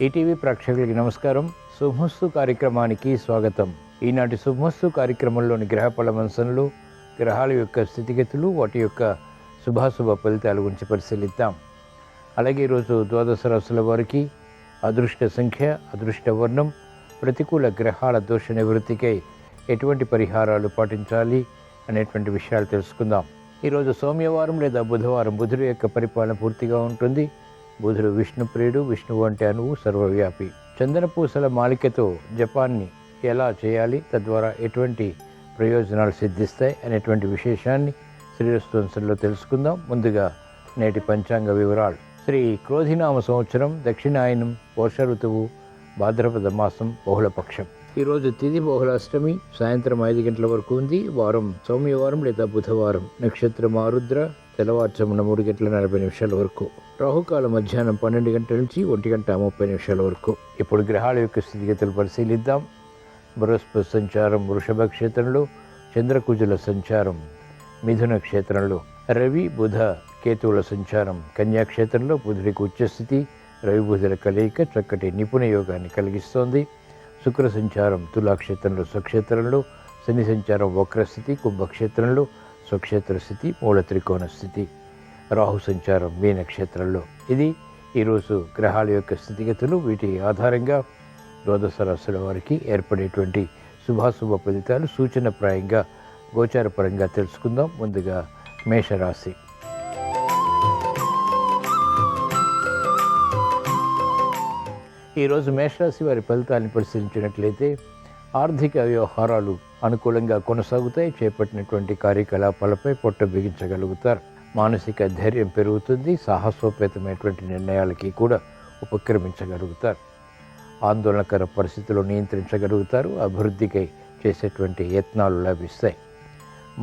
ETV ప్రేక్షకులకి నమస్కారం. శుభమస్తు కార్యక్రమానికి స్వాగతం. ఈనాటి శుభమస్తు కార్యక్రమంలోని గ్రహ ఫలమంశంలో గ్రహాల యొక్క స్థితిగతులు, వాటి యొక్క శుభాశుభ ఫలితాల గురించి పరిశీలిద్దాం. అలాగే ఈరోజు ద్వాదశ రాశుల వారికి అదృష్ట సంఖ్య, అదృష్ట వర్ణం, ప్రతికూల గ్రహాల దోష నివృత్తికై ఎటువంటి పరిహారాలు పాటించాలి అనేటువంటి విషయాలు తెలుసుకుందాం. ఈరోజు సోమవారం లేదా బుధవారం బుధుడు యొక్క పరిపాలన పూర్తిగా ఉంటుంది. బుధుడు విష్ణుప్రియుడు, విష్ణువు అంటే అనువు, సర్వవ్యాపి. చందనపూసల మాలికతో జపాన్ని ఎలా చేయాలి, తద్వారా ఎటువంటి ప్రయోజనాలు సిద్ధిస్తాయి అనేటువంటి విశేషాన్ని శ్రీరస్తు తెలుసుకుందాం. ముందుగా నేటి పంచాంగ వివరాలు. శ్రీ క్రోధినామ సంవత్సరం, దక్షిణాయనం, వర్ష ఋతువు, భాద్రపద మాసం, బహుళపక్షం. ఈరోజు తిథి బహుళాష్టమి, సాయంత్రం 5 గంటల వరకు ఉంది. వారం సోమవారం లేదా బుధవారం. నక్షత్రం ఆరుద్ర, తెల్లవారుజామున 3 గంటల 40 నిమిషాల వరకు. రాహుకాలం మధ్యాహ్నం 12 గంటల నుంచి 1 గంట 30 నిమిషాల వరకు. ఇప్పుడు గ్రహాల యొక్క స్థితిగతులు పరిశీలిద్దాం. బృహస్పతి సంచారం వృషభ క్షేత్రంలో, చంద్రకుజుల సంచారం మిథున క్షేత్రంలో, రవి బుధ కేతువుల సంచారం కన్యాక్షేత్రంలో. బుధుడికి ఉచ్చస్థితి, రవి బుధుల కలయిక చక్కటి నిపుణ యోగాన్ని కలిగిస్తోంది. శుక్ర సంచారం తులాక్షేత్రంలో, స్వక్షేత్రంలో. శని సంచారం వక్రస్థితి కుంభక్షేత్రంలో, స్వక్షేత్ర స్థితి, మూల త్రికోణ స్థితి. రాహు సంచారం మీనక్షేత్రంలో. ఇది ఈరోజు గ్రహాల యొక్క స్థితిగతులు. వీటి ఆధారంగా ద్వాదశ రాశుల వారికి ఏర్పడేటువంటి శుభాశుభ ఫలితాలు సూచనప్రాయంగా గోచారపరంగా తెలుసుకుందాం. ముందుగా మేషరాశి. ఈరోజు మేషరాశి వారి ఫలితాలను పరిశీలించినట్లయితే ఆర్థిక వ్యవహారాలు అనుకూలంగా కొనసాగుతాయి. చేపట్టినటువంటి కార్యకలాపాలపై పొట్ట బిగించగలుగుతారు. మానసిక ధైర్యం పెరుగుతుంది. సాహసోపేతమైనటువంటి నిర్ణయాలకి కూడా ఉపక్రమించగలుగుతారు. ఆందోళనకర పరిస్థితులు నియంత్రించగలుగుతారు. అభివృద్ధికై చేసేటువంటి యత్నాలు లభిస్తాయి.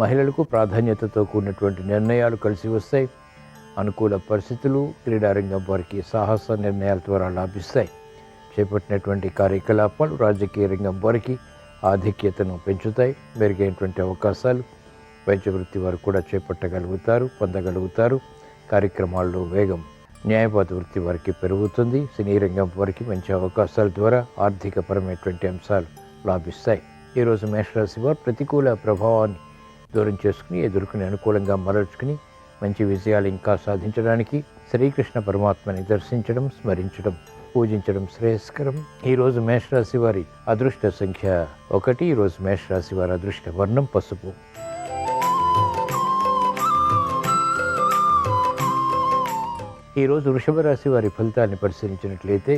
మహిళలకు ప్రాధాన్యతతో కూడినటువంటి నిర్ణయాలు కలిసి వస్తాయి. అనుకూల పరిస్థితులు క్రీడారంగం వారికి సాహస నిర్ణయాల ద్వారా లాభిస్తాయి. చేపట్టినటువంటి కార్యకలాపాలు రాజకీయ రంగం వారికి ఆధిక్యతను పెంచుతాయి. మెరుగైనటువంటి అవకాశాలు వైద్య వృత్తి వారు కూడా చేపట్టగలుగుతారు, పొందగలుగుతారు. కార్యక్రమాల్లో వేగం న్యాయవాద వృత్తి వారికి పెరుగుతుంది. సినీ రంగం వారికి మంచి అవకాశాల ద్వారా ఆర్థికపరమైనటువంటి అంశాలు లాభిస్తాయి. ఈరోజు మేషరాశి వారు ప్రతికూల ప్రభావాన్ని దూరం చేసుకుని ఎదుర్కొని అనుకూలంగా మరల్చుకుని మంచి విజయాలు ఇంకా సాధించడానికి శ్రీకృష్ణ పరమాత్మని దర్శించడం, స్మరించడం, పూజించడం శ్రేయస్కరం. ఈరోజు మేషరాశి వారి అదృష్ట సంఖ్య 1. ఈరోజు మేషరాశి వారి అదృష్ట వర్ణం పసుపు. ఈరోజు వృషభ రాశి వారి ఫలితాన్ని పరిశీలించినట్లయితే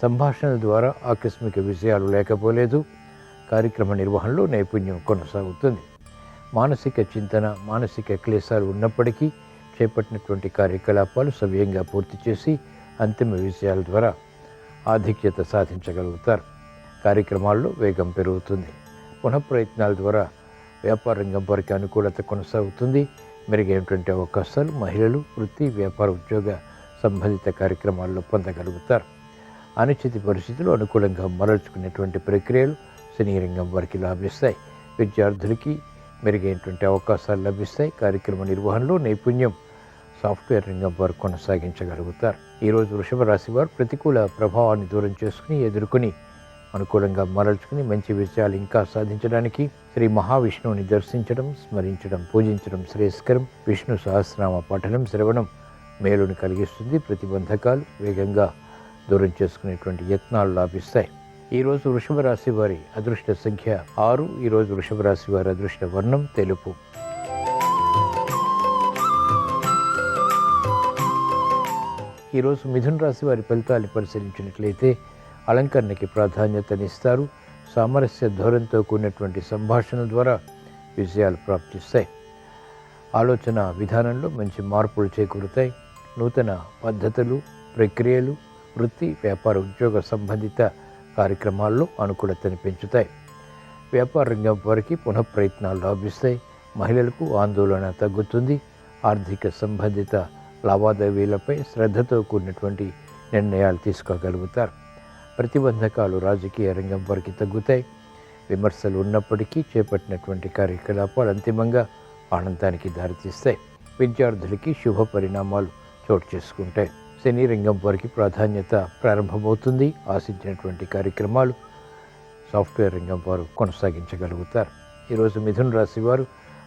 సంభాషణల ద్వారా ఆకస్మిక విజయాలు లేకపోలేదు. కార్యక్రమ నిర్వహణలో నైపుణ్యం కొనసాగుతుంది. మానసిక చింతన, మానసిక క్లేశాలు ఉన్నప్పటికీ చేపట్టినటువంటి కార్యకలాపాలు సవ్యంగా పూర్తి చేసి అంతిమ విజయాల ద్వారా ఆధిక్యత సాధించగలుగుతారు. కార్యక్రమాల్లో వేగం పెరుగుతుంది. పునఃప్రయత్నాల ద్వారా వ్యాపార రంగం వారికి అనుకూలత కొనసాగుతుంది. మెరుగైనటువంటి అవకాశాలు మహిళలు వృత్తి, వ్యాపార, ఉద్యోగ సంబంధిత కార్యక్రమాల్లో పొందగలుగుతారు. అనిశ్చిత పరిస్థితులు అనుకూలంగా మరల్చుకునేటువంటి ప్రక్రియలు సినీ రంగం వారికి లాభిస్తాయి. విద్యార్థులకి మెరుగైనటువంటి అవకాశాలు లభిస్తాయి. కార్యక్రమ నిర్వహణలో నైపుణ్యం సాఫ్ట్వేర్ రంగం వారు కొనసాగించగలుగుతారు. ఈరోజు వృషభ రాశి వారు ప్రతికూల ప్రభావాన్ని దూరం చేసుకుని ఎదుర్కొని అనుకూలంగా మరల్చుకుని మంచి విజయాలు ఇంకా సాధించడానికి శ్రీ మహావిష్ణువుని దర్శించడం, స్మరించడం, పూజించడం శ్రేయస్కరం. విష్ణు సహస్రనామ పఠనం, శ్రవణం మేలుని కలిగిస్తుంది. ప్రతిబంధకాలు వేగంగా దూరం చేసుకునేటువంటి యత్నాలు లాభిస్తాయి. ఈరోజు వృషభ రాశి వారి అదృష్ట సంఖ్య 6. ఈరోజు వృషభ రాశి వారి అదృష్ట వర్ణం తెలుపు. ఈరోజు మిథున రాశి వారి ఫలితాన్ని పరిశీలించినట్లయితే అలంకరణకి ప్రాధాన్యతనిస్తారు. సామరస్య ధోరణితో కూడినటువంటి సంభాషణ ద్వారా విజయాలు ప్రాప్తిస్తాయి. ఆలోచన విధానంలో మంచి మార్పులు చేకూరుతాయి. నూతన పద్ధతులు, ప్రక్రియలు వృత్తి, వ్యాపార, ఉద్యోగ సంబంధిత కార్యక్రమాల్లో అనుకూలతను పెంచుతాయి. వ్యాపార రంగం వారికి పునఃప్రయత్నాలు లాభిస్తాయి. మహిళలకు ఆందోళన తగ్గుతుంది. ఆర్థిక సంబంధిత లావాదేవీలపై శ్రద్ధతో కూడినటువంటి నిర్ణయాలు తీసుకోగలుగుతారు. ప్రతిబంధకాలు రాజకీయ రంగం వారికి తగ్గుతాయి. విమర్శలు ఉన్నప్పటికీ చేపట్టినటువంటి కార్యకలాపాలు అంతిమంగా ఆనందానికి దారితీస్తాయి. విద్యార్థులకి శుభ పరిణామాలు చోటు చేసుకుంటాయి. సినీ రంగం వారికి ప్రాధాన్యత ప్రారంభమవుతుంది. ఆశించినటువంటి కార్యక్రమాలు సాఫ్ట్వేర్ రంగం వారు కొనసాగించగలుగుతారు. ఈరోజు మిథున రాశి వారు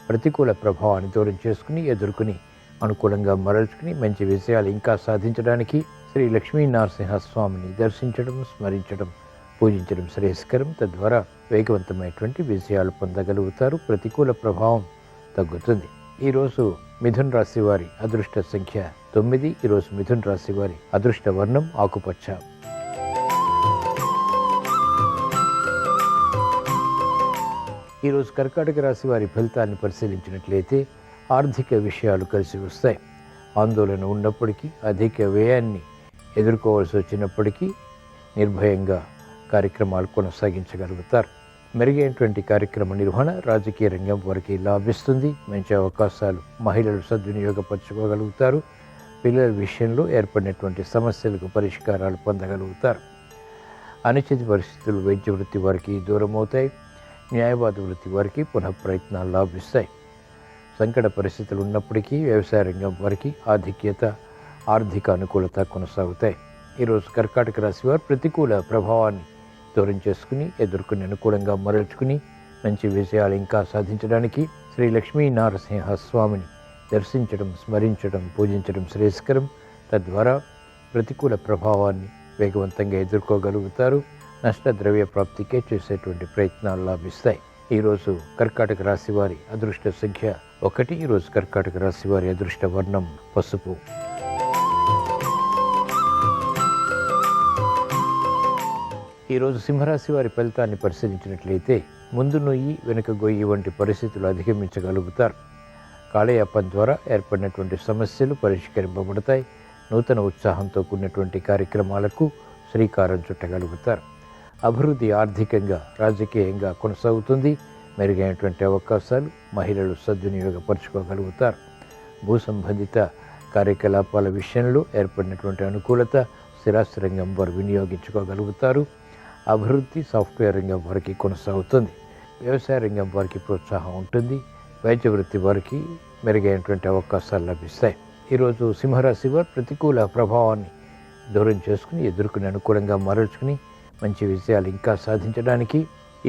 ప్రతికూల ప్రభావాన్ని దూరం చేసుకుని ఎదుర్కొని అనుకూలంగా మరల్చుకుని మంచి విషయాలు ఇంకా సాధించడానికి శ్రీ లక్ష్మీ నరసింహస్వామిని దర్శించడం, స్మరించడం, పూజించడం శ్రేయస్కరం. తద్వారా వేగవంతమైనటువంటి విజయాలు పొందగలుగుతారు. ప్రతికూల ప్రభావం తగ్గుతుంది. ఈరోజు మిథున రాశి వారి అదృష్ట సంఖ్య 9. ఈరోజు మిథున రాశి వారి అదృష్ట వర్ణం ఆకుపచ్చ. ఈరోజు కర్కాటక రాశి వారి ఫలితాన్ని పరిశీలించినట్లయితే ఆర్థిక విషయాలు కలిసి వస్తాయి. ఆందోళన ఉన్నప్పటికీ, అధిక వ్యయాన్ని ఎదుర్కోవాల్సి వచ్చినప్పటికీ నిర్భయంగా కార్యక్రమాలు కొనసాగించగలుగుతారు. మెరుగైనటువంటి కార్యక్రమ నిర్వహణ రాజకీయ రంగం వారికి లాభిస్తుంది. మంచి అవకాశాలు మహిళలు సద్వినియోగపరచుకోగలుగుతారు. పిల్లల విషయంలో ఏర్పడినటువంటి సమస్యలకు పరిష్కారాలు పొందగలుగుతారు. అనిశ్చిత పరిస్థితులు వైద్య వృత్తి వారికి దూరమవుతాయి. న్యాయవాద వృత్తి వారికి పునః ప్రయత్నాలు లాభిస్తాయి. సంకట పరిస్థితులు ఉన్నప్పటికీ వ్యవసాయ రంగం వారికి ఆర్థిక అనుకూలత కొనసాగుతాయి. ఈరోజు కర్కాటక రాశి వారు ప్రతికూల ప్రభావాన్ని దూరం చేసుకుని ఎదుర్కొని అనుకూలంగా మరల్చుకుని మంచి విజయాలు ఇంకా సాధించడానికి శ్రీ లక్ష్మీ నరసింహ స్వామిని దర్శించడం, స్మరించడం, పూజించడం శ్రేయస్కరం. తద్వారా ప్రతికూల ప్రభావాన్ని వేగవంతంగా ఎదుర్కోగలుగుతారు. నష్ట ద్రవ్య ప్రాప్తికే చేసేటువంటి ప్రయత్నాలు లాభిస్తాయి. ఈరోజు కర్కాటక రాశి వారి అదృష్ట సంఖ్య 1. ఈరోజు కర్కాటక రాశి వారి అదృష్ట వర్ణం పసుపు. ఈరోజు సింహరాశి వారి ఫలితాన్ని పరిశీలించినట్లయితే ముందు నొయ్యి వెనుక గొయ్యి వంటి పరిస్థితులు అధిగమించగలుగుతారు. కాలయాపన ద్వారా ఏర్పడినటువంటి సమస్యలు పరిష్కరింపబడతాయి. నూతన ఉత్సాహంతో కూడినటువంటి కార్యక్రమాలకు శ్రీకారం చుట్టగలుగుతారు. అభివృద్ధి ఆర్థికంగా, రాజకీయంగా కొనసాగుతుంది. మెరుగైనటువంటి అవకాశాలు మహిళలు సద్వినియోగపరచుకోగలుగుతారు. భూ సంబంధిత కార్యకలాపాల విషయంలో ఏర్పడినటువంటి అనుకూలత స్థిరాస్తి రంగం వారు వినియోగించుకోగలుగుతారు. అభివృద్ధి సాఫ్ట్వేర్ రంగం వారికి కొనసాగుతుంది. వ్యవసాయ రంగం వారికి ప్రోత్సాహం ఉంటుంది. వైద్య వృత్తి వారికి మెరుగైనటువంటి అవకాశాలు లభిస్తాయి. ఈరోజు సింహరాశి వారు ప్రతికూల ప్రభావాన్ని దూరం చేసుకుని ఎదుర్కొని అనుకూలంగా మరల్చుకుని మంచి విజయాలు ఇంకా సాధించడానికి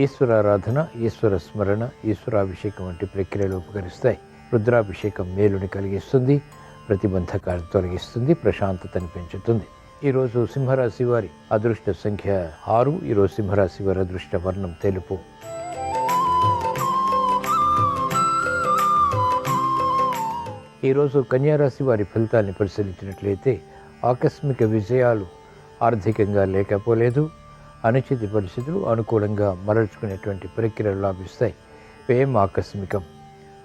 ఈశ్వరారాధన, ఈశ్వర స్మరణ, ఈశ్వరాభిషేకం వంటి ప్రక్రియలు ఉపకరిస్తాయి. రుద్రాభిషేకం మేలుని కలిగిస్తుంది. ప్రతిబంధకాలను తొలగిస్తుంది. ప్రశాంతతను పెంచుతుంది. ఈరోజు సింహరాశి వారి అదృష్ట సంఖ్య 6. ఈరోజు సింహరాశి వారి అదృష్ట వర్ణం తెలుపు. ఈరోజు కన్యారాశి వారి ఫలితాన్ని పరిశీలించినట్లయితే ఆకస్మిక విజయాలు ఆర్థికంగా లేకపోలేదు. అనిశ్చిత పరిస్థితులు అనుకూలంగా మరల్చుకునేటువంటి ప్రక్రియలు లాభిస్తాయి. వ్యయం ఆకస్మికం.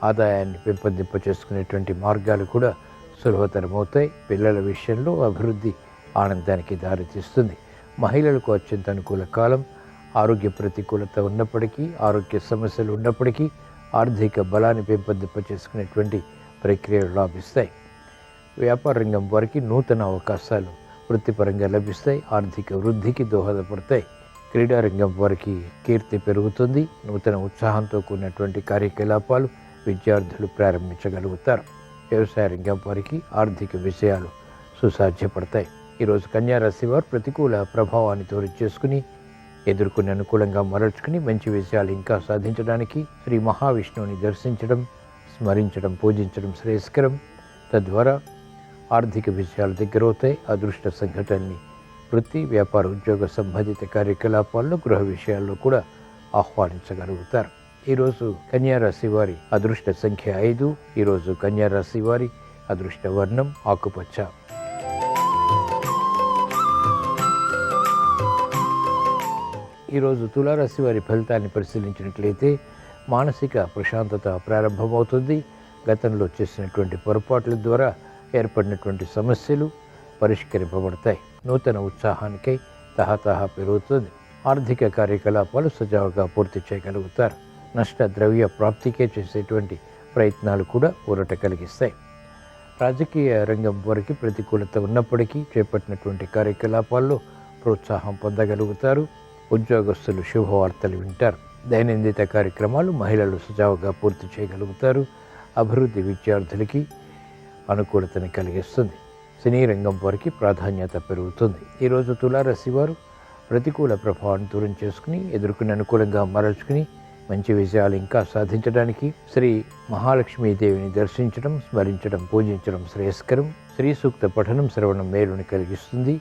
ఆదాయాన్ని పెంపొందింప చేసుకునేటువంటి మార్గాలు కూడా సులభతరమవుతాయి. పిల్లల విషయంలో అభివృద్ధి ఆనందానికి దారితీస్తుంది. మహిళలకు అత్యంత అనుకూల కాలం. ఆరోగ్య ప్రతికూలత ఉన్నప్పటికీ, ఆరోగ్య సమస్యలు ఉన్నప్పటికీ ఆర్థిక బలాన్ని పెంపొందింప చేసుకునేటువంటి ప్రక్రియలు లాభిస్తాయి. వ్యాపార రంగం వారికి నూతన అవకాశాలు వృత్తిపరంగా లభిస్తాయి. ఆర్థిక వృద్ధికి దోహదపడతాయి. క్రీడారంగం వారికి కీర్తి పెరుగుతుంది. నూతన ఉత్సాహంతో కూడినటువంటి కార్యకలాపాలు విద్యార్థులు ప్రారంభించగలుగుతారు. వ్యవసాయ రంగం వారికి ఆర్థిక విషయాలు సుసాధ్యపడతాయి. ఈరోజు కన్యారాశి వారు ప్రతికూల ప్రభావాన్ని దూరం చేసుకుని ఎదుర్కొని అనుకూలంగా మరల్చుకుని మంచి విషయాలు ఇంకా సాధించడానికి శ్రీ మహావిష్ణువుని దర్శించడం, స్మరించడం, పూజించడం శ్రేయస్కరం. తద్వారా ఆర్థిక విషయాలు దగ్గరవుతాయి. అదృష్ట సంఘటనల్ని వృత్తి, వ్యాపార, ఉద్యోగ సంబంధిత కార్యకలాపాల్లో, గృహ విషయాల్లో కూడా ఆహ్వానించగలుగుతారు. ఈరోజు కన్యారాశి వారి అదృష్ట సంఖ్య 5. ఈరోజు కన్యారాశి వారి అదృష్ట వర్ణం ఆకుపచ్చ. ఈరోజు తులారాశి వారి ఫలితాన్ని పరిశీలించినట్లయితే మానసిక ప్రశాంతత ప్రారంభమవుతుంది. గతంలో చేసినటువంటి పొరపాట్ల ద్వారా ఏర్పడినటువంటి సమస్యలు పరిష్కరింపబడతాయి. నూతన ఉత్సాహానికై తహతహా పెరుగుతుంది. ఆర్థిక కార్యకలాపాలు సజావుగా పూర్తి చేయగలుగుతారు. నష్ట ద్రవ్య ప్రాప్తికే చేసేటువంటి ప్రయత్నాలు కూడా ఊరట కలిగిస్తాయి. రాజకీయ రంగం వారికి ప్రతికూలత ఉన్నప్పటికీ చేపట్టినటువంటి కార్యకలాపాల్లో ప్రోత్సాహం పొందగలుగుతారు. ఉద్యోగస్తులు శుభవార్తలు వింటారు. దైనందిన కార్యక్రమాలు మహిళలు సజావుగా పూర్తి చేయగలుగుతారు. అభివృద్ధి విద్యార్థులకి అనుకూలతని కలిగిస్తుంది. సినీ రంగం వారికి ప్రాధాన్యత పెరుగుతుంది. ఈరోజు తులారాశి వారు ప్రతికూల ప్రభావాన్ని దూరం చేసుకుని ఎదుర్కొని అనుకూలంగా మరల్చుకుని మంచి విజయాలు ఇంకా సాధించడానికి శ్రీ మహాలక్ష్మీదేవిని దర్శించడం, స్మరించడం, పూజించడం శ్రేయస్కరం. శ్రీ సూక్త పఠనం శ్రవణం మేలుని కలిగిస్తుంది.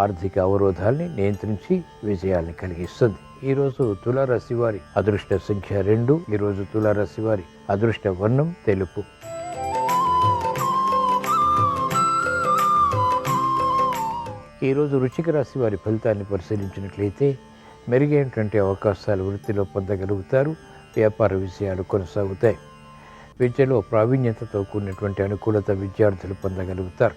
ఆర్థిక అవరోధాల్ని నియంత్రించి విజయాల్ని కలిగిస్తుంది. ఈరోజు తులారాశి వారి అదృష్ట సంఖ్య 2. ఈరోజు తులారాశి వారి అదృష్ట వర్ణం తెలుపు. ఈరోజు వృశ్చిక రాశి వారి ఫలితాన్ని పరిశీలించినట్లయితే మెరుగైనటువంటి అవకాశాలు వృత్తిలో పొందగలుగుతారు. వ్యాపార విషయాలు కొనసాగుతాయి. విద్యలో ప్రావీణ్యతతో కూడినటువంటి అనుకూలత విద్యార్థులు పొందగలుగుతారు.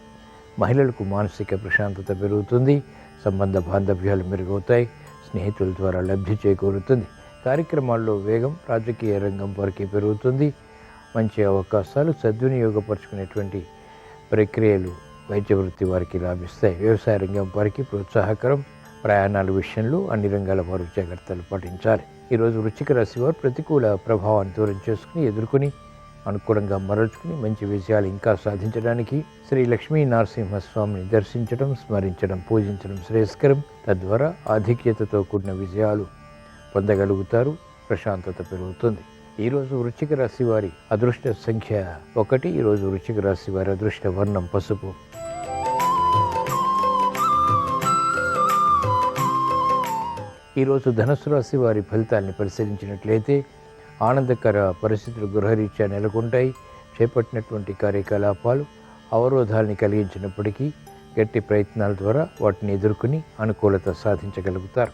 మహిళలకు మానసిక ప్రశాంతత పెరుగుతుంది. సంబంధ బాంధవ్యాలు మెరుగవుతాయి. స్నేహితుల ద్వారా లబ్ధి చేకూరుతుంది. కార్యక్రమాల్లో వేగం రాజకీయ రంగం వారికి పెరుగుతుంది. మంచి అవకాశాలు సద్వినియోగపరుచుకునేటువంటి ప్రక్రియలు వైద్య వృత్తి వారికి లాభిస్తాయి. వ్యవసాయ రంగం వారికి ప్రోత్సాహకరం. ప్రయాణాల విషయంలో అన్ని రంగాల వారు జాగ్రత్తలు పాటించాలి. ఈరోజు వృశ్చిక రాశి వారు ప్రతికూల ప్రభావాన్ని దూరం చేసుకుని ఎదుర్కొని అనుకూలంగా మరల్చుకుని మంచి విజయాలు ఇంకా సాధించడానికి శ్రీ లక్ష్మీ నరసింహస్వామిని దర్శించడం, స్మరించడం, పూజించడం శ్రేయస్కరం. తద్వారా ఆధిక్యతతో కూడిన విజయాలు పొందగలుగుతారు. ప్రశాంతత పెరుగుతుంది. ఈరోజు వృశ్చిక రాశి వారి అదృష్ట సంఖ్య 1. ఈరోజు వృశ్చిక రాశి వారి అదృష్ట వర్ణం పసుపు. ఈరోజు ధనుస్సు రాశి వారి ఫలితాన్ని పరిశీలించినట్లయితే ఆనందకర పరిస్థితులు గృహరీత్యా నెలకొంటాయి. చేపట్టినటువంటి కార్యకలాపాలు అవరోధాలని కలిగించినప్పటికీ గట్టి ప్రయత్నాల ద్వారా వాటిని ఎదుర్కొని అనుకూలత సాధించగలుగుతారు.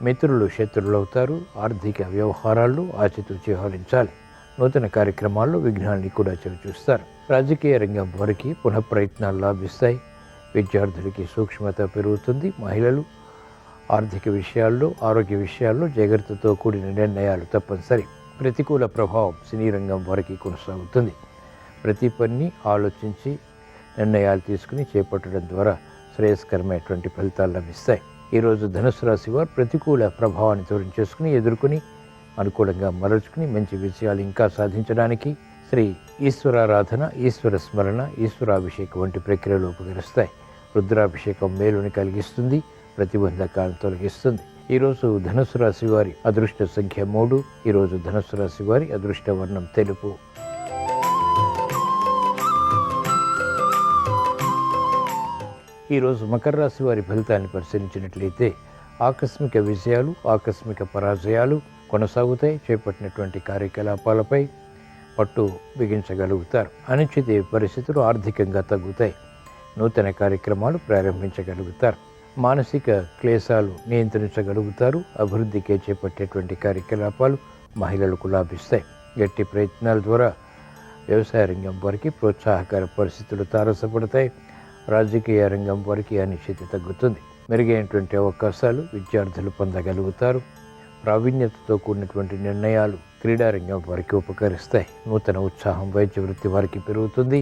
మిత్రులు శత్రువులవుతారు. ఆర్థిక వ్యవహారాల్లో ఆచితూచి వ్యవహరించాలి. నూతన కార్యక్రమాల్లో విఘ్నాల్ని కూడా చవిచూస్తారు. రాజకీయ రంగం వారికి పునఃప్రయత్నాలు లాభిస్తాయి. విద్యార్థులకి సూక్ష్మత పెరుగుతుంది. మహిళలు ఆర్థిక విషయాల్లో, ఆరోగ్య విషయాల్లో జాగ్రత్తతో కూడిన నిర్ణయాలు తప్పనిసరి. ప్రతికూల ప్రభావం సినీ రంగం వారికి కొనసాగుతుంది. ప్రతి పనిని ఆలోచించి నిర్ణయాలు తీసుకుని చేపట్టడం ద్వారా శ్రేయస్కరమైనటువంటి ఫలితాలు లభిస్తాయి. ఈరోజు ధనుసు రాశి వారు ప్రతికూల ప్రభావాన్ని దూరం చేసుకుని ఎదుర్కొని అనుకూలంగా మరల్చుకుని మంచి విజయాలు ఇంకా సాధించడానికి శ్రీ ఈశ్వరారాధన, ఈశ్వర స్మరణ, ఈశ్వరాభిషేకం వంటి ప్రక్రియలు ఉపకరిస్తాయి. రుద్రాభిషేకం మేలుని కలిగిస్తుంది. ప్రతిబంధకాలను తొలగిస్తుంది. ఈరోజు ధనుసు రాశి వారి అదృష్ట సంఖ్య 3. ఈరోజు ధనుసు రాశి వారి అదృష్ట వర్ణం తెలుపు. ఈరోజు మకర రాశి వారి ఫలితాన్ని పరిశీలించినట్లయితే ఆకస్మిక విజయాలు, ఆకస్మిక పరాజయాలు కొనసాగుతాయి. చేపట్టినటువంటి కార్యకలాపాలపై పట్టు బిగించగలుగుతారు. అనిశ్చిత పరిస్థితులు ఆర్థికంగా తగ్గుతాయి. నూతన కార్యక్రమాలు ప్రారంభించగలుగుతారు. మానసిక క్లేశాలు నియంత్రించగలుగుతారు. అభివృద్ధికే చేపట్టేటువంటి కార్యకలాపాలు మహిళలకు లాభిస్తాయి. గట్టి ప్రయత్నాల ద్వారా వ్యవసాయ రంగం వారికి ప్రోత్సాహకర పరిస్థితులు తారసపడతాయి. రాజకీయ రంగం వారికి అనిశ్చితి తగ్గుతుంది. మెరుగైనటువంటి అవకాశాలు విద్యార్థులు పొందగలుగుతారు. ప్రావీణ్యతతో కూడినటువంటి నిర్ణయాలు క్రీడారంగం వారికి ఉపకరిస్తాయి. నూతన ఉత్సాహం వైద్య వృత్తి వారికి పెరుగుతుంది.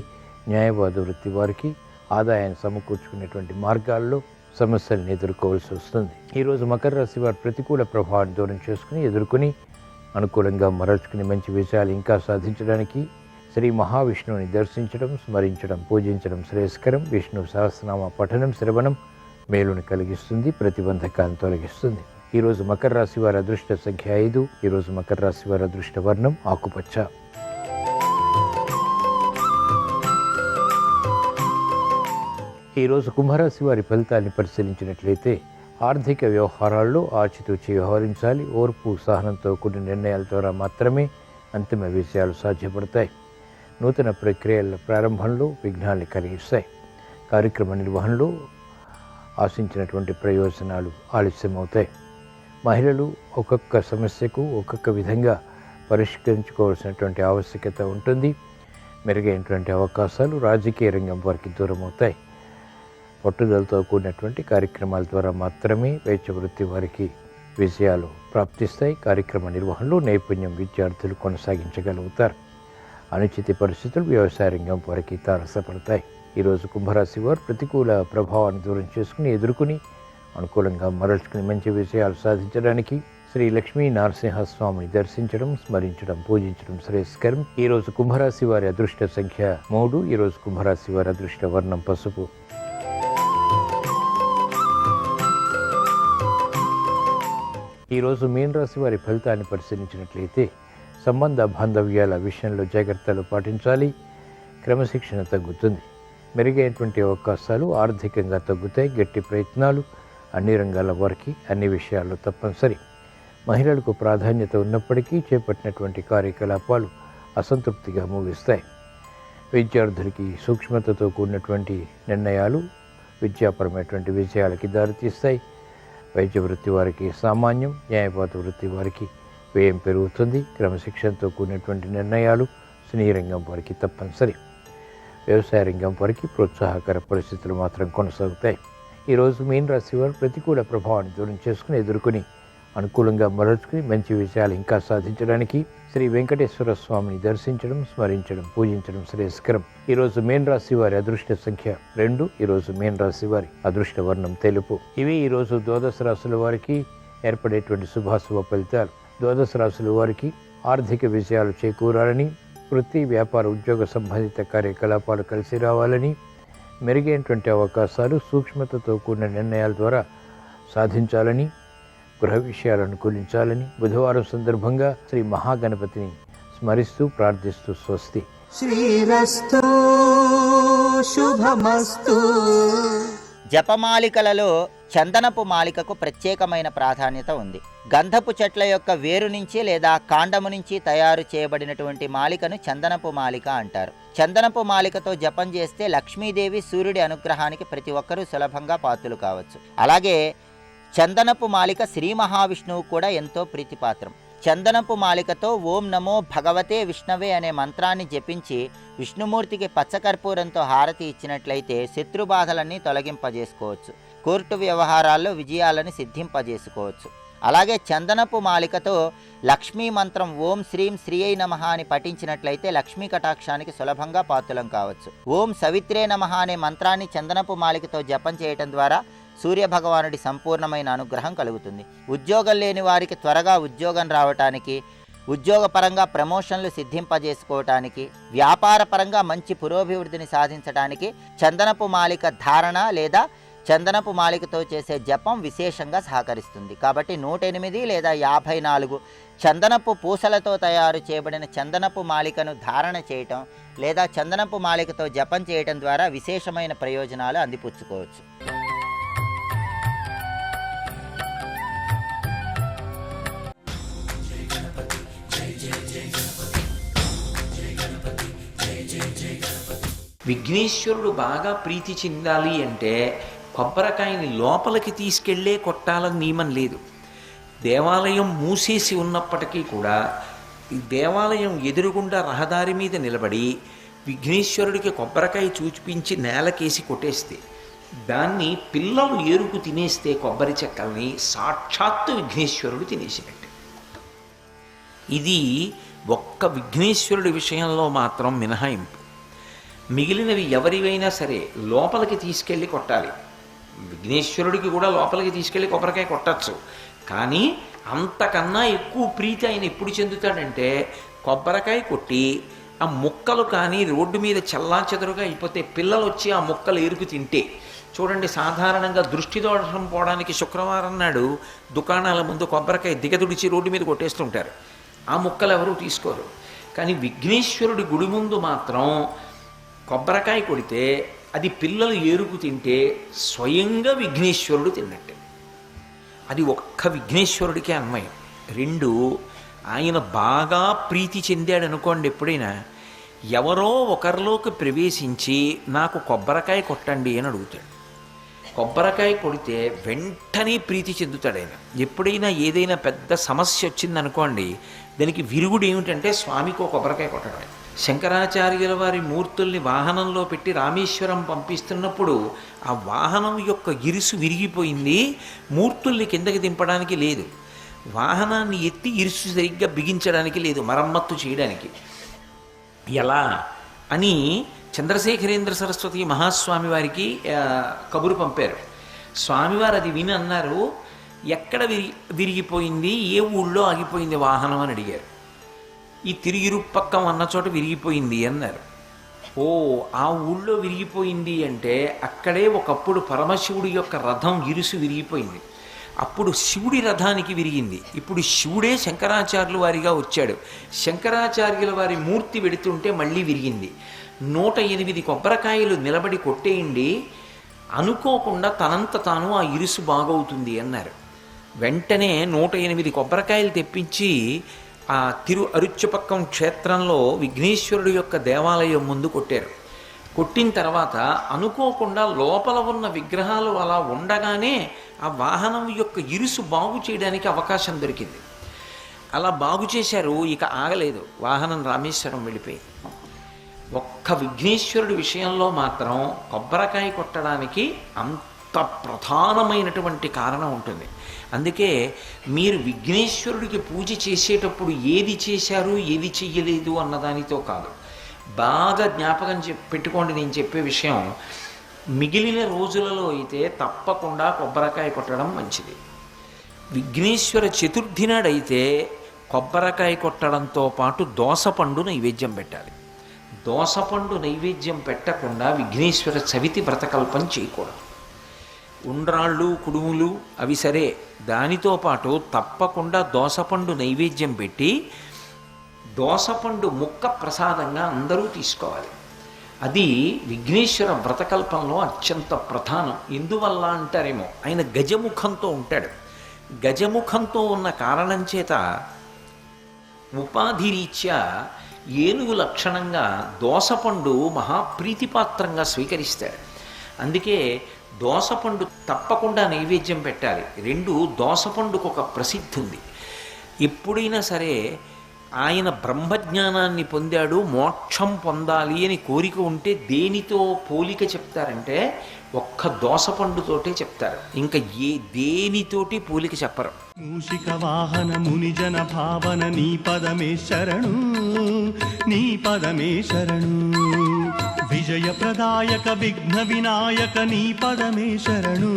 న్యాయవాద వృత్తి వారికి ఆదాయాన్ని సమకూర్చుకునేటువంటి మార్గాల్లో సమస్యలను ఎదుర్కోవాల్సి వస్తుంది. ఈరోజు మకర రాశి వారు ప్రతికూల ప్రభావాన్ని దూరం చేసుకుని ఎదుర్కొని అనుకూలంగా మరల్చుకుని మంచి విజయాలు ఇంకా సాధించడానికి శ్రీ మహావిష్ణువుని దర్శించడం, స్మరించడం, పూజించడం శ్రేయస్కరం. విష్ణు సహస్రనామ పఠనం శ్రవణం మేలుని కలిగిస్తుంది. ప్రతిబంధకాలను తొలగిస్తుంది. ఈరోజు మకర రాశి వారి అదృష్ట సంఖ్య 5. ఈరోజు మకర రాశి వారి అదృష్ట వర్ణం ఆకుపచ్చ. ఈరోజు కుంభరాశి వారి ఫలితాన్ని పరిశీలించినట్లయితే ఆర్థిక వ్యవహారాల్లో ఆచితూచి వ్యవహరించాలి. ఓర్పు, సహనంతో కూడిన నిర్ణయాల ద్వారా మాత్రమే అంతిమ విజయాలు సాధ్యపడతాయి. నూతన ప్రక్రియల ప్రారంభంలో విఘ్నాన్ని కలిగిస్తాయి. కార్యక్రమ నిర్వహణలో ఆశించినటువంటి ప్రయోజనాలు ఆలస్యమవుతాయి. మహిళలు ఒక్కొక్క సమస్యకు ఒక్కొక్క విధంగా పరిష్కరించుకోవాల్సినటువంటి ఆవశ్యకత ఉంటుంది. మెరుగైనటువంటి అవకాశాలు రాజకీయ రంగం వారికి దూరం అవుతాయి. పట్టుదలతో కూడినటువంటి కార్యక్రమాల ద్వారా మాత్రమే వైద్య వృత్తి వారికి విజయాలు ప్రాప్తిస్తాయి. కార్యక్రమ నిర్వహణలో నైపుణ్యం విద్యార్థులు కొనసాగించగలుగుతారు. అనుచిత పరిస్థితులు వ్యవసాయ రంగం వారికి తారసపడతాయి. ఈరోజు కుంభరాశి వారు ప్రతికూల ప్రభావాన్ని దూరం చేసుకుని ఎదుర్కొని అనుకూలంగా మరల్చుకుని మంచి విజయాలు సాధించడానికి శ్రీ లక్ష్మీ నరసింహస్వామిని దర్శించడం, స్మరించడం, పూజించడం శ్రేయస్కరం. ఈరోజు కుంభరాశి వారి అదృష్ట సంఖ్య 3. ఈరోజు కుంభరాశి వారి అదృష్ట వర్ణం పసుపు. ఈరోజు మీన రాశి వారి ఫలితాన్ని పరిశీలించినట్లయితే సంబంధ బాంధవ్యాల విషయంలో జాగ్రత్తలు పాటించాలి. క్రమశిక్షణ తగ్గుతుంది. మెరుగైనటువంటి అవకాశాలు ఆర్థికంగా తగ్గుతాయి. గట్టి ప్రయత్నాలు అన్ని రంగాల వారికి అన్ని విషయాల్లో తప్పనిసరి. మహిళలకు ప్రాధాన్యత ఉన్నప్పటికీ చేపట్టినటువంటి కార్యకలాపాలు అసంతృప్తిగా ముగిస్తాయి. విద్యార్థులకి సూక్ష్మతతో కూడినటువంటి నిర్ణయాలు విద్యాపరమైనటువంటి విజయాలకి దారితీస్తాయి. వైద్య వృత్తి వారికి సామాన్యం, న్యాయపాత వృత్తి వారికి వ్యయం పెరుగుతుంది. క్రమశిక్షణతో కూడినటువంటి నిర్ణయాలు సినీ రంగం వారికి తప్పనిసరి. వ్యవసాయ రంగం వారికి ప్రోత్సాహకర పరిస్థితులు మాత్రం కొనసాగుతాయి. ఈరోజు మీన రాశి వారు ప్రతికూల ప్రభావాన్ని దూరం చేసుకుని ఎదుర్కొని అనుకూలంగా మరల్చుకుని మంచి విషయాలు ఇంకా సాధించడానికి శ్రీ వెంకటేశ్వర స్వామిని దర్శించడం, స్మరించడం, పూజించడం శ్రేయస్కరం. ఈరోజు మీన రాశి వారి అదృష్ట సంఖ్య 2. ఈరోజు మీన రాశి వారి అదృష్ట వర్ణం తెలుపు. ఇవి ఈరోజు ద్వాదశ రాశుల వారికి ఏర్పడేటువంటి శుభాశుభ ఫలితాలు. ద్వాదశ రాశుల వారికి ఆర్థిక విజయాలు చేకూరాలని, వృత్తి, వ్యాపార, ఉద్యోగ సంబంధిత కార్యకలాపాలు కలిసి రావాలని, మెరుగైనటువంటి అవకాశాలు సూక్ష్మతతో కూడిన నిర్ణయాల ద్వారా సాధించాలని, గృహ విషయాలను అనుకూలించాలని బుధవారం సందర్భంగా శ్రీ మహాగణపతిని స్మరిస్తూ ప్రార్థిస్తూ స్వస్తి. శ్రీరస్తు శుభమస్తు. జపమాలికలలో చందనపు మాలికకు ప్రత్యేకమైన ప్రాధాన్యత ఉంది. గంధపు చెట్ల యొక్క వేరు నుంచి లేదా కాండము నుంచి తయారు చేయబడినటువంటి మాలికను చందనపు మాలిక అంటారు. చందనపు మాలికతో జపం చేస్తే లక్ష్మీదేవి, సూర్యుడి అనుగ్రహానికి ప్రతి ఒక్కరూ సులభంగా పాత్రులు కావచ్చు. అలాగే చందనపు మాలిక శ్రీ మహావిష్ణువు కూడా ఎంతో ప్రీతిపాత్రం. చందనపు మాలికతో ఓం నమో భగవతే విష్ణవే అనే మంత్రాన్ని జపించి విష్ణుమూర్తికి పచ్చకర్పూరంతో హారతి ఇచ్చినట్లయితే శత్రుబాధలన్నీ తొలగింపజేసుకోవచ్చు. కోర్టు వ్యవహారాల్లో విజయాలను సిద్ధింపజేసుకోవచ్చు. అలాగే చందనపు మాలికతో లక్ష్మీ మంత్రం ఓం శ్రీం శ్రీయై నమః అని పఠించినట్లయితే లక్ష్మీ కటాక్షానికి సులభంగా పాత్రులం కావచ్చు. ఓం సవిత్రే నమః అనే మంత్రాన్ని చందనపు మాలికతో జపం చేయటం ద్వారా సూర్యభగవానుడి సంపూర్ణమైన అనుగ్రహం కలుగుతుంది. ఉద్యోగం లేని వారికి త్వరగా ఉద్యోగం రావటానికి, ఉద్యోగపరంగా ప్రమోషన్లు సిద్ధింపజేసుకోవటానికి, వ్యాపారపరంగా మంచి పురోభివృద్ధిని సాధించడానికి చందనపు మాలిక ధారణ లేదా చందనపు మాలికతో చేసే జపం విశేషంగా సహకరిస్తుంది. కాబట్టి 108 లేదా 54 చందనపు పూసలతో తయారు చేయబడిన చందనపు మాలికను ధారణ చేయటం లేదా చందనపు మాలికతో జపం చేయటం ద్వారా విశేషమైన ప్రయోజనాలు అందిపుచ్చుకోవచ్చు. విఘ్నేశ్వరుడు బాగా ప్రీతి చెందాలి అంటే కొబ్బరికాయని లోపలికి తీసుకెళ్లే కొట్టాలని నియమం లేదు. దేవాలయం మూసేసి ఉన్నప్పటికీ కూడా ఈ దేవాలయం ఎదురుగుండా రహదారి మీద నిలబడి విఘ్నేశ్వరుడికి కొబ్బరికాయ చూపించి నేలకేసి కొట్టేస్తే, దాన్ని పిల్లలు ఏరుకు తినేస్తే కొబ్బరి చెక్కల్ని సాక్షాత్తు విఘ్నేశ్వరుడు తినేసినట్టు. ఇది ఒక్క విఘ్నేశ్వరుడి విషయంలో మాత్రం మినహాయింపు. మిగిలినవి ఎవరివైనా సరే లోపలికి తీసుకెళ్ళి కొట్టాలి. విఘ్నేశ్వరుడికి కూడా లోపలికి తీసుకెళ్ళి కొబ్బరికాయ కొట్టచ్చు. కానీ అంతకన్నా ఎక్కువ ప్రీతి ఆయన ఎప్పుడు చెందుతాడంటే కొబ్బరికాయ కొట్టి ఆ ముక్కలు కానీ రోడ్డు మీద చెల్లాచెదరుగా అయిపోతే పిల్లలు వచ్చి ఆ ముక్కలు ఏరుకు తింటే. చూడండి, సాధారణంగా దృష్టి దోషం పోవడానికి శుక్రవారం నాడు దుకాణాల ముందు కొబ్బరికాయ దిగదుడిచి రోడ్డు మీద కొట్టేస్తుంటారు. ఆ ముక్కలు ఎవరూ తీసుకోరు. కానీ విఘ్నేశ్వరుడి గుడి ముందు మాత్రం కొబ్బరికాయ కొడితే అది పిల్లలు ఏరుకు తింటే స్వయంగా విఘ్నేశ్వరుడు తిన్నట్టే. అది ఒక్క విఘ్నేశ్వరుడికే అన్వయం. 2, ఆయన బాగా ప్రీతి చెందాడు అనుకోండి, ఎప్పుడైనా ఎవరో ఒకరిలోకి ప్రవేశించి నాకు కొబ్బరికాయ కొట్టండి అని అడుగుతాడు. కొబ్బరికాయ కొడితే వెంటనే ప్రీతి చెందుతాడు ఆయన. ఎప్పుడైనా ఏదైనా పెద్ద సమస్య వచ్చిందనుకోండి, దానికి విరుగుడు ఏమిటంటే స్వామికి కొబ్బరికాయ కొట్టడమే. శంకరాచార్యుల వారి మూర్తుల్ని వాహనంలో పెట్టి రామేశ్వరం పంపిస్తున్నప్పుడు ఆ వాహనం యొక్క ఇరుసు విరిగిపోయింది, మూర్తుల్ని కిందకి దింపడానికి లేదు. వాహనాన్ని ఎత్తి ఇరుసు సరిగ్గా బిగించడానికి లేదు, మరమ్మత్తు చేయడానికి. ఎలా అని చంద్రశేఖరేంద్ర సరస్వతి మహాస్వామి వారికి కబురు పంపారు. స్వామివారు అది విని అన్నారు, ఎక్కడ విరిగిపోయింది, ఏ ఊళ్ళో ఆగిపోయింది వాహనం అని అడిగారు. ఈ తిరిగిరుపక్కం అన్న చోట విరిగిపోయింది అన్నారు. ఓ, ఆ ఊళ్ళో విరిగిపోయింది అంటే అక్కడే ఒకప్పుడు పరమశివుడి యొక్క రథం ఇరుసు విరిగిపోయింది. అప్పుడు శివుడి రథానికి విరిగింది. ఇప్పుడు శివుడే శంకరాచార్యుల వారిగా వచ్చాడు. శంకరాచార్యుల వారి మూర్తి వెడుతుంటే మళ్ళీ విరిగింది. 108 కొబ్బరికాయలు నిలబడి కొట్టేయండి, అనుకోకుండా తనంత తాను ఆ ఇరుసు బాగవుతుంది అన్నారు. వెంటనే 108 కొబ్బరికాయలు తెప్పించి ఆ అరుచుపక్కం క్షేత్రంలో విఘ్నేశ్వరుడు యొక్క దేవాలయం ముందు కొట్టారు. కొట్టిన తర్వాత అనుకోకుండా లోపల ఉన్న విగ్రహాలు అలా ఉండగానే ఆ వాహనం యొక్క ఇరుసు బాగు చేయడానికి అవకాశం దొరికింది. అలా బాగు చేశారు. ఇక ఆగలేదు, వాహనం రామేశ్వరం వెళ్ళిపోయింది. ఒక్క విఘ్నేశ్వరుడి విషయంలో మాత్రం కొబ్బరికాయ కొట్టడానికి అంత ప్రధానమైనటువంటి కారణం ఉంటుంది. అందుకే మీరు విఘ్నేశ్వరుడికి పూజ చేసేటప్పుడు ఏది చేశారు ఏది చెయ్యలేదు అన్నదానితో కాదు, బాగా జ్ఞాపకం పెట్టుకోండి. నేను చెప్పే విషయం, మిగిలిన రోజులలో అయితే తప్పకుండా కొబ్బరికాయ కొట్టడం మంచిది. విఘ్నేశ్వర చతుర్థి నాడైతే కొబ్బరికాయ కొట్టడంతో పాటు దోసపండు నైవేద్యం పెట్టాలి. దోసపండు నైవేద్యం పెట్టకుండా విఘ్నేశ్వర చవితి వ్రతకల్పం చేయకూడదు. ఉండ్రాళ్ళు, కుడుములు అవి సరే, దానితో పాటు తప్పకుండా దోసపండు నైవేద్యం పెట్టి దోసపండు ముక్క ప్రసాదంగా అందరూ తీసుకోవాలి. అది విఘ్నేశ్వర వ్రతకల్పంలో అత్యంత ప్రధానం. ఎందువల్ల అంటారేమో, ఆయన గజముఖంతో ఉంటాడు. గజముఖంతో ఉన్న కారణం చేత ఉపాధిరీత్యా ఏనుగు లక్షణంగా దోసపండు మహాప్రీతిపాత్రంగా స్వీకరిస్తాడు. అందుకే దోసపండు తప్పకుండా నైవేద్యం పెట్టాలి. 2, దోసపండుకు ఒక ప్రసిద్ధి ఉంది. ఎప్పుడైనా సరే ఆయన బ్రహ్మజ్ఞానాన్ని పొందాడు, మోక్షం పొందాలి అని కోరిక ఉంటే దేనితో పోలిక చెప్తారంటే ఒక్క దోసపండుతోటే చెప్తారు. ఇంకా దేనితోటి పోలిక చెప్పరు. మూషిక వాహన మునిజన భావన నీ పదమే శరణు, నీ పదమే శరణు. విజయ ప్రదాయక విఘ్న వినాయక నీ పదమే శరణు,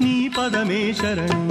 నీ పదమే శరణు.